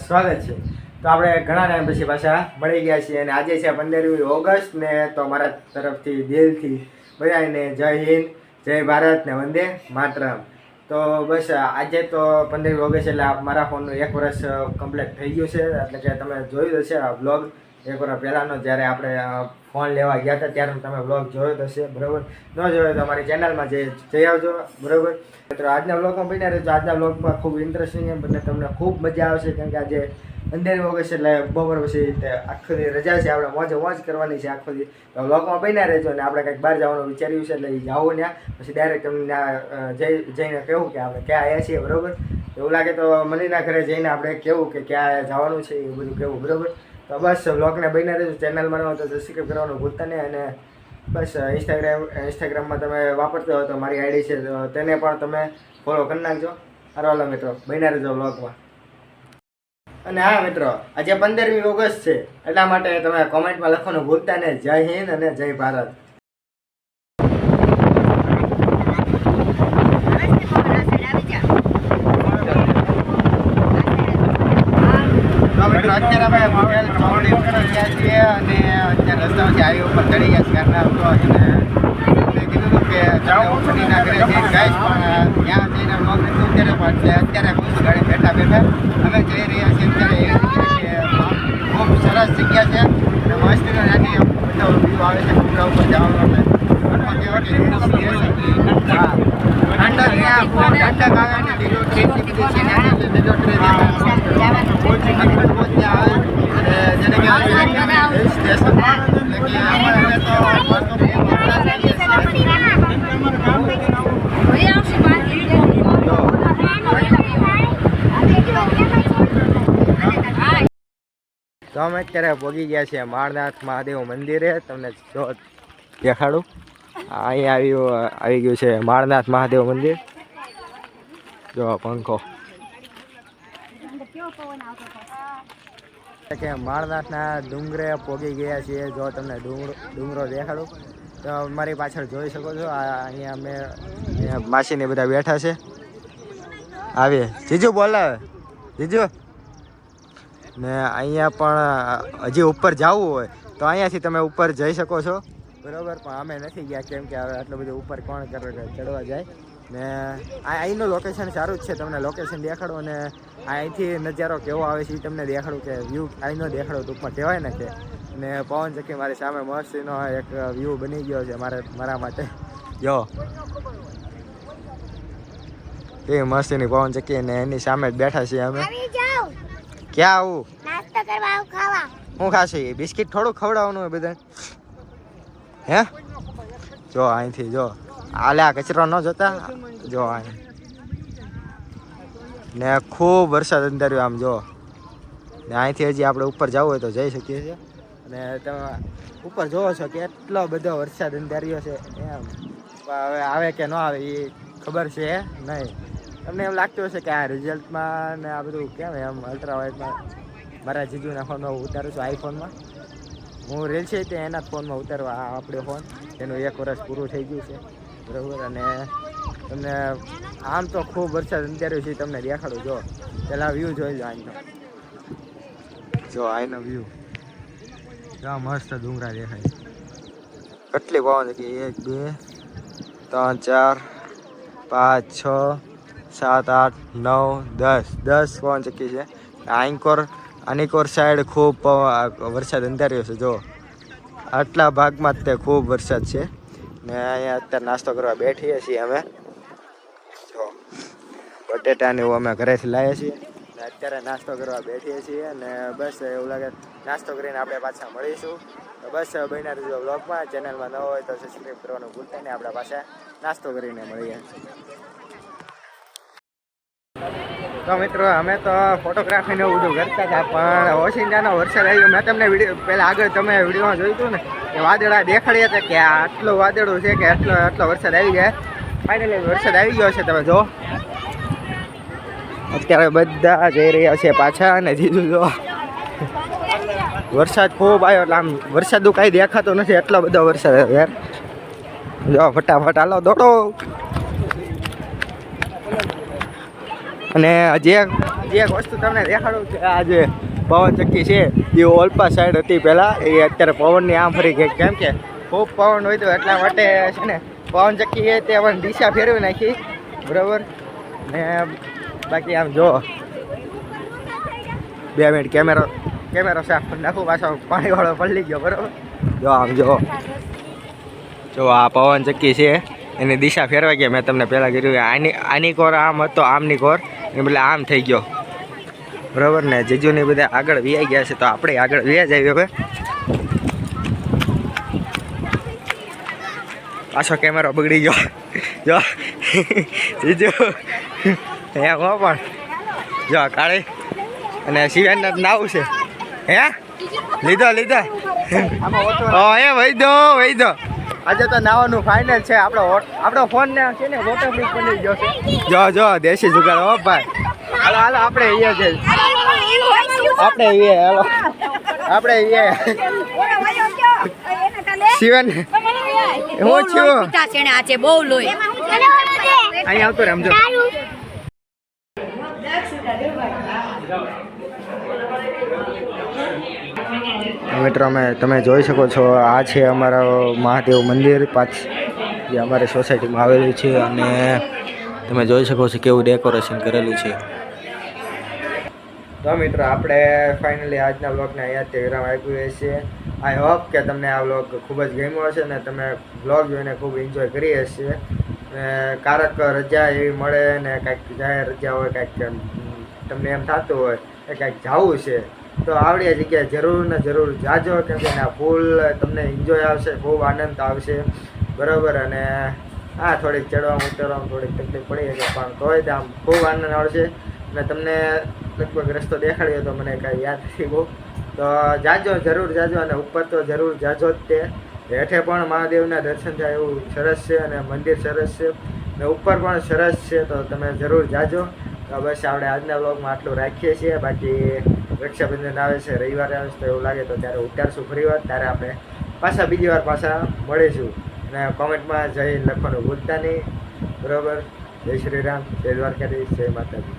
સ્વાગત છે। તો આપણે ઘણા ટાઈમ પછી પાછા મળી ગયા છીએ અને આજે છે 15મી ઓગસ્ટ ને તો મારા તરફથી દિલથી બધાને જય હિન્દ, જય ભારત ને વંદે માતરમ। તો બસ આજે તો 15મી ઓગસ્ટ એટલે મારા ફોનનું 1 વર્ષ કમ્પ્લીટ થઈ ગયું છે। એટલે કે તમે જોયું હશે આ બ્લોગ 1 વર્ષ પહેલાંનો, જ્યારે આપણે ફોન લેવા ગયા હતા ત્યારે તમે બ્લોગ જોયો જ હશે, બરાબર। ન જોયો તો અમારી ચેનલમાં જઈ આવજો, બરાબર। મિત્રો આજના બ્લોગમાં બન્યા રહેજો। આજના બ્લોગમાં ખૂબ ઇન્ટરેસ્ટિંગ અને તમને ખૂબ મજા આવશે, કેમ કે આજે 15મી ઓગસ્ટ એટલે બપોર પછી આખો દી રજા છે, આપણે મોજ કરવાની છે આખો દી। તો બ્લોગમાં બન્યા રહેજો અને આપણે કંઈક બહાર જવાનું વિચાર્યું છે, એટલે જાવું ત્યાં પછી ડાયરેક્ટ તમને જઈને કહેવું કે આપણે ક્યાં આવ્યા છીએ, બરાબર। એવું લાગે તો મનીના ઘરે જઈને આપણે કહેવું કે ક્યાં જવાનું છે એ બધું કહેવું, બરાબર। તો બસ બ્લોગને બન્યા રહેજો। ચેનલમાં ન તો સબસ્ક્રાઈબ કરવાનું ભૂલતા નહીં, અને બસ ઇન્સ્ટાગ્રામમાં તમે વાપરતા હો તો મારી આઈડી છે, તો તેને પણ તમે ફોલો કરી નાખજો। હાલો મિત્રો, બન્યા રહેજો બ્લોગમાં। અને હા મિત્રો, આજે 15મી ઓગસ્ટ છે, એટલા માટે તમે કોમેન્ટમાં લખવાનું ભૂલતા નહીં જય હિન્દ અને જય ભારત। અત્યારે અમે મોબાઈલ ચોકડી ઉપર ગયા છીએ અને અત્યારે રસ્તામાંથી હાઈવે ઉપર ચડી ગયા છીએ, અને કીધું હતું કે મનીના ઘરે જઈને ગાઈશ, પણ ત્યાં જઈને બ્લોગ નથી ઉતાર્યો, પણ અત્યારે બહુ ગાડી બેઠા અમે જઈ રહ્યા છીએ। અત્યારે ખૂબ સરસ જગ્યા છે અને મસ્તીનો નાની બધો વ્યૂ આવે છે ડુંગરા ઉપર જવાનો, ઠંડક આવે ને લીલોતરી તો અમે અત્યારે પહોંચી ગયા છીએ માળનાથ મહાદેવ મંદિરે। તમને જો દેખાડું, અહીંયા આવી ગયું છે માળનાથ મહાદેવ મંદિર। જો પંખો કે માળનાથના ડુંગરે પહોંચી ગયા છીએ। જો તમને ડુંગરો દેખાડું તો મારી પાછળ જોઈ શકો છો, અહીંયા અમે માસીને બધા બેઠા છે। આવીએ જીજુ, બોલાવે જીજુ। ને અહીંયા પણ હજી ઉપર જવું હોય તો અહીંયાથી તમે ઉપર જઈ શકો છો, બરાબર। પણ અમે નથી ગયા, કેમ કે હવે આટલું બધું ઉપર કોણ ચડવા જાય ને। અહીંનું લોકેશન સારું જ છે, તમને લોકેશન દેખાડો અને અહીંથી નજારો કેવો આવે છે એ તમને દેખાડું, કે વ્યૂ અહીંનો દેખાડો ટૂંકમાં કહેવાય ને કે। ને પવન ચક્કી મારી સામે મસ્તીનો એક વ્યૂ બની ગયો છે મારા માટે। જો એ મસ્તીની પવન ચક્કી ને એની સામે જ બેઠા છીએ અમે। ક્યાં આવું? નાસ્તો કરવા આવું, ખાવા। હું ખાશે? બિસ્કિટ થોડું ખવડાવવાનું હોય બધા, હે? જો અહીંથી જો આલે આ કચરો ન જોતા, જો અહીં ને ખૂબ વરસાદ અંધાર્યો આમ જો, ને અહીંથી હજી આપણે ઉપર જવું હોય તો જઈ શકીએ છીએ। અને તમે ઉપર જોવો છો કે એટલો બધો વરસાદ અંધાર્યો છે, એમ હવે આવે કે ન આવે એ ખબર છે નહીં। તમને એમ લાગતું હશે કે આ રિઝલ્ટમાં ને આ બધું કેમ એમ અલ્ટ્રા વાઇડમાં મારા જીજુના ફોનમાં ઉતારું છું, આઈફોનમાં હું રેલ છે તે એના જ ફોનમાં ઉતારવા આપણે ફોન, એનું 1 વર્ષ પૂરું થઈ ગયું છે, બરાબર। અને તમને આમ તો ખૂબ વરસાદ અંધાર્યો છે, તમને દેખાડું। જો પહેલાં વ્યૂ જોઈ લો અહીંનો, જો અહીંનો વ્યૂ, જો મસ્ત ડુંગરા દેખાય, કેટલી પવન કે 1 2 3 4 5 6 7 8 9 10 પવન ચક્કી છે। આનીકોર સાઈડ ખૂબ વરસાદ અંધાર્યો છે, જો આટલા ભાગમાં જ તે ખૂબ વરસાદ છે ને। અહીંયા અત્યારે નાસ્તો કરવા બેઠીએ છીએ અમે, જો બટેટાને એવું અમે ઘરેથી લાવીએ છીએ ને અત્યારે નાસ્તો કરવા બેઠીએ છીએ। અને બસ એવું લાગે નાસ્તો કરીને આપણે પાછા મળીશું। તો બસ બન્યા રહેજો બ્લોગમાં। ચેનલમાં ન હોય તો સબસ્ક્રાઈબ કરવાનું ભૂલતા નહીં, આપણે પાછા નાસ્તો કરીને મળીએ। તો મિત્રો અમે તો ફોટોગ્રાફીને એવું બધું કરતા હતા, પણ ઓશિંદાનો વરસાદ આવ્યો। મેં તમને પહેલાં આગળ તમે વિડીયોમાં જોયું હતું ને કે વાદળા દેખાડ્યા હતા કે આટલું વાદળું છે કે આટલો વરસાદ આવી જાય। ફાઇનલી વરસાદ આવી ગયો છે, તમે જો અત્યારે બધા જઈ રહ્યા છે પાછા। અને જીજુ જો વરસાદ ખૂબ આવ્યો, એટલે આમ વરસાદનું કાંઈ દેખાતો નથી, એટલો બધો વરસાદ યાર। જો ફટાફટ હાલો દોડો। અને હજી એક એક વસ્તુ તમને દેખાડું કે આ જે પવન ચક્કી છે એ ઓલપા સાઈડ હતી પહેલાં, એ અત્યારે પવનની આમ ફરી ગઈ, કેમ કે ખૂબ પવન હોય તો એટલા માટે છે ને પવન ચક્કી છે તે પણ દિશા ફેરવી નાખી, બરાબર. ને બાકી આમ જો 2 મિનિટ કેમેરો સાફ કરી નાખું, પાછો પાણીવાળો પલળી ગયો, બરાબર. જો આમ જો આ પવન ચક્કી છે એની દિશા ફેરવાઈ ગઈ. મેં તમને પહેલાં કીધું કે આની કોર આમ હતો, આમની કોર એટલે આમ થઈ ગયો, બરાબર. ને જીજુની બધા આગળ વ્યાઈ ગયા છે તો આપણે આગળ વ્યા જઈએ હવે. પાછો કેમેરો બગડી ગયો જો જીજુ એમ હો, પણ જો કાળી અને શિવાનના નાવું છે. હે લીધો એ વહી દો આજે તો નાવાનું ફાઇનલ છે. આપણો ફોન ને છે ને વોટરપ્રૂફ બની ગયો છે. જો દેશી જુગાડ હો ભાઈ. હાલો આપણે અહીંયા છે, આપણે શિવન હું છું બહુ લોહી અહીંયા આવતો રે. સમજો મિત્રો તમે જોઈ શકો છો આ છે અમારા મહાદેવ મંદિર જે અમારી સોસાયટીમાં આવેલું છે, અને તમે જોઈ શકો છો કેવું ડેકોરેશન કરેલું છે. તો મિત્રો આપણે ફાઇનલી આજના વ્લોગને અહીંયાથી વિરામ આપ્યું હશે. આઈ હોપ કે તમને આ વ્લોગ ખૂબ જ ગમ્યો હશે ને તમે વ્લોગ જોઈને ખૂબ એન્જોય કરી હશે. કારક રજા એવી મળે ને કાંઈક જાહેર રજા હોય, કાંઈક તમને એમ થતું હોય કે કાંઈક જવું છે તો આવડી જગ્યાએ જરૂર ને જરૂર જાજો, કેમ કે ફૂલ તમને એન્જોય આવશે, ખૂબ આનંદ આવશે, બરાબર. અને હા થોડીક ચડવામાં ઉતરવામાં થોડીક તકલીફ પડી શકે પણ તોય આમ ખૂબ આનંદ આવશે. અને તમને લગભગ રસ્તો દેખાડ્યો તો મને કાંઈ યાદ નથી બહુ, તો જરૂર જાજો અને ઉપર તો જરૂર જાજો જ. તે હેઠે પણ મહાદેવના દર્શન થાય એવું સરસ છે અને મંદિર સરસ છે ને ઉપર પણ સરસ છે, તો તમે જરૂર જાજો. તો બસ આપણે આજના વ્લોગમાં આટલું રાખીએ છીએ. બાકી રક્ષાબંધન આવે છે, રવિવારે આવે છે, તો એવું લાગે તો ત્યારે ઉતારશું ફરીવાર, ત્યારે આપણે બીજી વાર મળીશું. અને કોમેન્ટમાં જઈ લખવાનું ભૂલતા નહીં, બરાબર. જય શ્રી રામ, જય દ્વારકાધીશ, જય માતાજી.